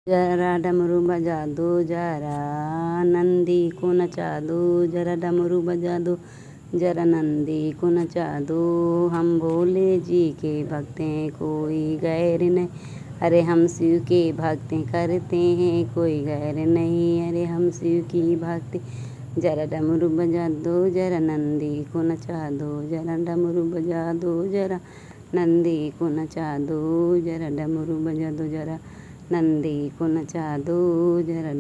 जरा डमरू बजा दो जरा नंदी को नचा दो, जरा डमरू बजा दो जरा नंदी को नचा दो। हम भोले जी के भक्त हैं कोई गैर नहीं, अरे हम शिव के भक्ति करते हैं कोई गैर नहीं, अरे हम शिव की भक्ति। जरा डमरू बजा दो जरा नंदी को नचा दो, जरा डमरू बजा दो जरा नंदी को नचा दो, जरा डमरू बजा दो जरा नंदी को नचा दो जरा।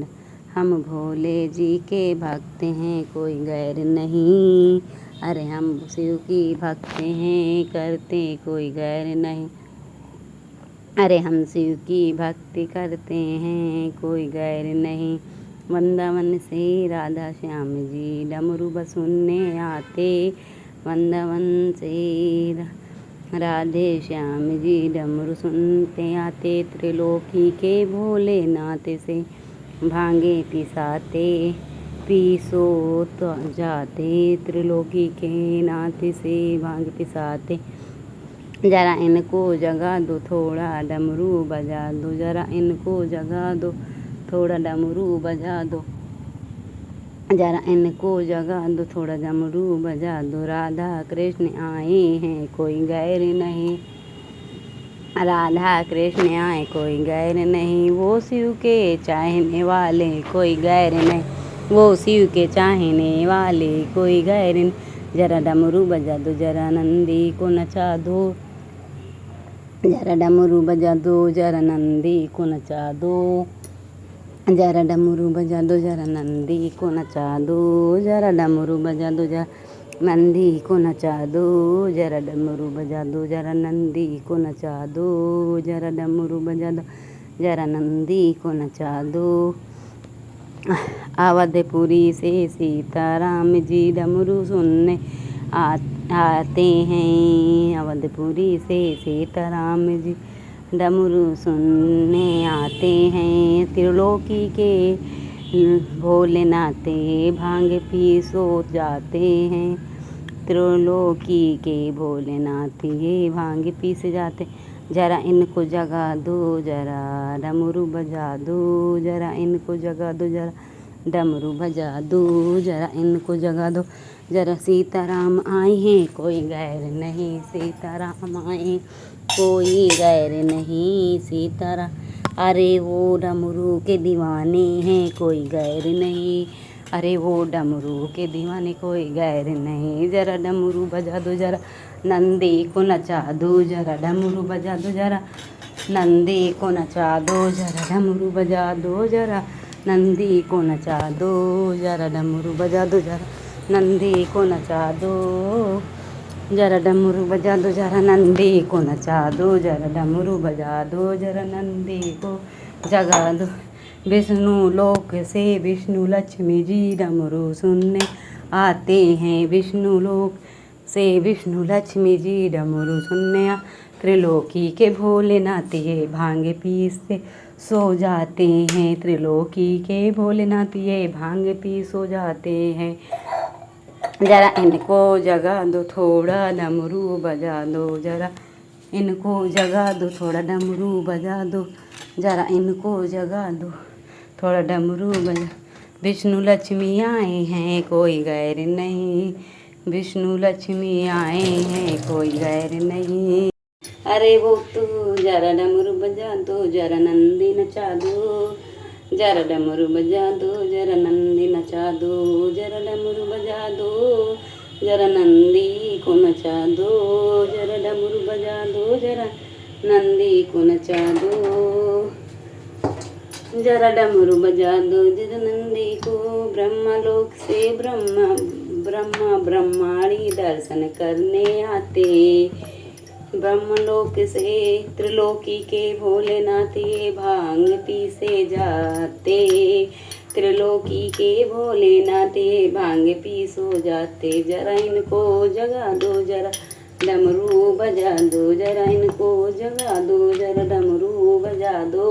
हम भोले जी के भक्त हैं कोई गैर नहीं, अरे हम शिव की भक्ति हैं करते कोई गैर नहीं, अरे हम शिव की भक्ति करते हैं कोई गैर नहीं। वृंदावन से राधा श्याम जी डमरू सुनने आते, वृंदावन से राधे श्याम जी डमरू सुनते आते, त्रिलोकी के भोलेनाथ से भांगे पिसाते, पीसो तो जाते त्रिलोकी के नाथ से भांग पिसाते। जरा इनको जगा दो थोड़ा डमरू बजा दो, जरा इनको जगा दो थोड़ा डमरू बजा दो, जरा इनको जगा दो थोड़ा डमरू बजा दो। राधा कृष्ण आए हैं कोई गैर नहीं, राधा कृष्ण आए कोई गैर नहीं, वो शिव के चाहने वाले कोई गैर नहीं, वो शिव के चाहने वाले कोई गैर नहीं। जरा डमरू बजा दो जरा नंदी को नचा दो, जरा डमरू बजा दो जरा नंदी को नचा दो, जरा डमरू बजा दो जरा नंदी को नचा दो, जरा डमरू बजा दो जरा नंदी को नचा दो, जरा डमरू बजा दो जरा नंदी को नचा दो, जरा डमरू बजा दो जरा नंदी को नचा दो। अवधपुरी से सीताराम जी डमरू सुनने आते हैं, अवधपुरी से सीताराम जी डमरू सुनने आते हैं, त्रिलोकी के भोलेनाथ भांग पी सो जाते हैं, त्रिलोकी के भोलेनाथ ये भांग पी से जाते। जरा इनको जगा दो जरा डमरू बजा दो, जरा इनको जगा दो जरा डमरू बजा दो, जरा इनको जगा दो जरा। सीताराम आए हैं कोई गैर नहीं, सीताराम आए कोई गैर नहीं, सीताराम अरे वो डमरू के दीवाने हैं कोई गैर नहीं, अरे वो डमरू के दीवाने कोई गैर नहीं। जरा डमरू बजा दो जरा नंदी को नचा दो, जरा डमरू बजा दो जरा नंदी को नचा दो, जरा डमरू बजा दो जरा नंदी को नचा दो, जरा डमरू बजा दो जरा नंदी को नचा दो, जरा डमरू बजा दो जरा नंदी को नचा दो, जरा डमरू बजा दो जरा नंदी को जगा दो। विष्णु लोक से विष्णु लक्ष्मी जी डमरू सुनने आते हैं, विष्णु लोक से विष्णु लक्ष्मी जी डमरू सुनने त्रिलोकी के भोलेनाथ ये भांग पीस से सो जाते हैं, त्रिलोकी के भोलेनाथ ये भांग पी सो जाते हैं। जरा इनको जगा दो थोड़ा डमरू बजा दो, जरा इनको जगा दो थोड़ा डमरू बजा दो, जरा इनको जगा दो थोड़ा डमरू बजा। विष्णु लक्ष्मी आए हैं कोई गैर नहीं, विष्णु लक्ष्मी आए हैं कोई गैर नहीं, अरे वो तू जरा डमरू बजा दो जरा नंदी नचा दो, जरा डमरू बजा दो जरा नंदी नचा दो, जरा डमरू बजा दो जरा नंदी को नचा दो, जरा डमरू बजा दो जरा नंदी को नचा दो, जरा डमरू बजा दो जरा नंदी को। ब्रह्मलोक से ब्रह्मा ब्रह्माणी दर्शन करने आते, ब्रह्मलोक से त्रिलोकी के भोलेनाथ ये भांग पी से जाते, त्रिलोकी के भोलेनाथ ये भांग पी सो जाते। जरा इनको जगा दो जरा डमरू बजा दो, जरा इनको जगा दो जरा डमरू बजा दो,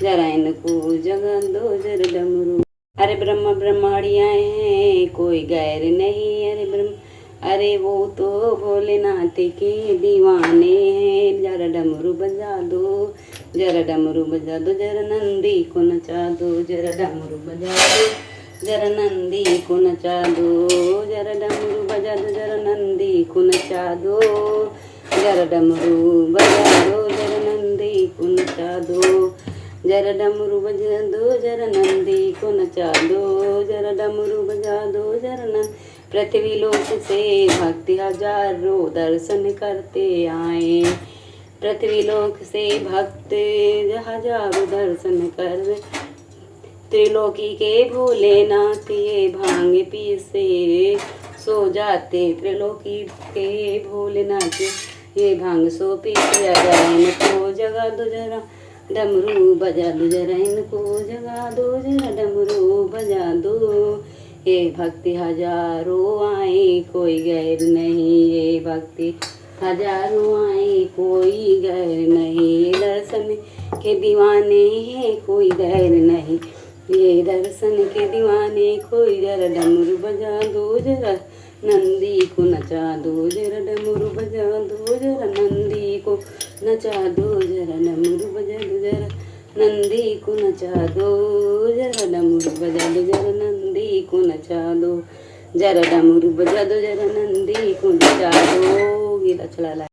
जरा इनको जगा दो जरा डमरू। अरे ब्रह्मा ब्रह्माणी आए हैं कोई गैर नहीं, अरे वो तो भोलेनाथ के दीवाने हैं, जरा डमरू बजा दो जरा डमरू बजा दो जरा नंदी को नचा दो, जरा डमरू बजा दो जरा नंदी को नचा दो, जरा डमरू बजा दो जरा नंदी को नचा दो, जरा डमरू बजा दो जरा नंदी को नचा दो, जरा डमरू बजा दो जरा नंदी को नचा दो, जरा डमरू बजा दो जरा नंद। पृथ्वी लोक से भक्त हजारों दर्शन करते आए, पृथ्वी लोक से भक्त हजारों दर्शन कर, त्रिलोकी के भोलेनाथ ये भांग पी से सो जाते, त्रिलोकी के भोलेनाथ ये भांग सो पी जरा इनको जगा दो जरा डमरू बजा दो, जरा इनको जगा दो जरा डमरू बजा दो। ये भक्ति हजारों आए कोई गैर नहीं, ये भक्ति हजारों आए कोई गैर नहीं, ये दर्शन के दीवाने हैं कोई गैर नहीं, ये दर्शन के दीवाने कोई। जरा डमरू बजा दो जरा नंदी को नचा दो, जरा डमरू बजा दो जरा नंदी को नचा दो, जरा डमरू बजा दो जरा नंदी को नचा दो, जरा डमरू बजा दो जरा नंदी को नचा दो, जरा डमरू बजा दो जरा नंदी को नचा दो। गीत अच्छा लगा।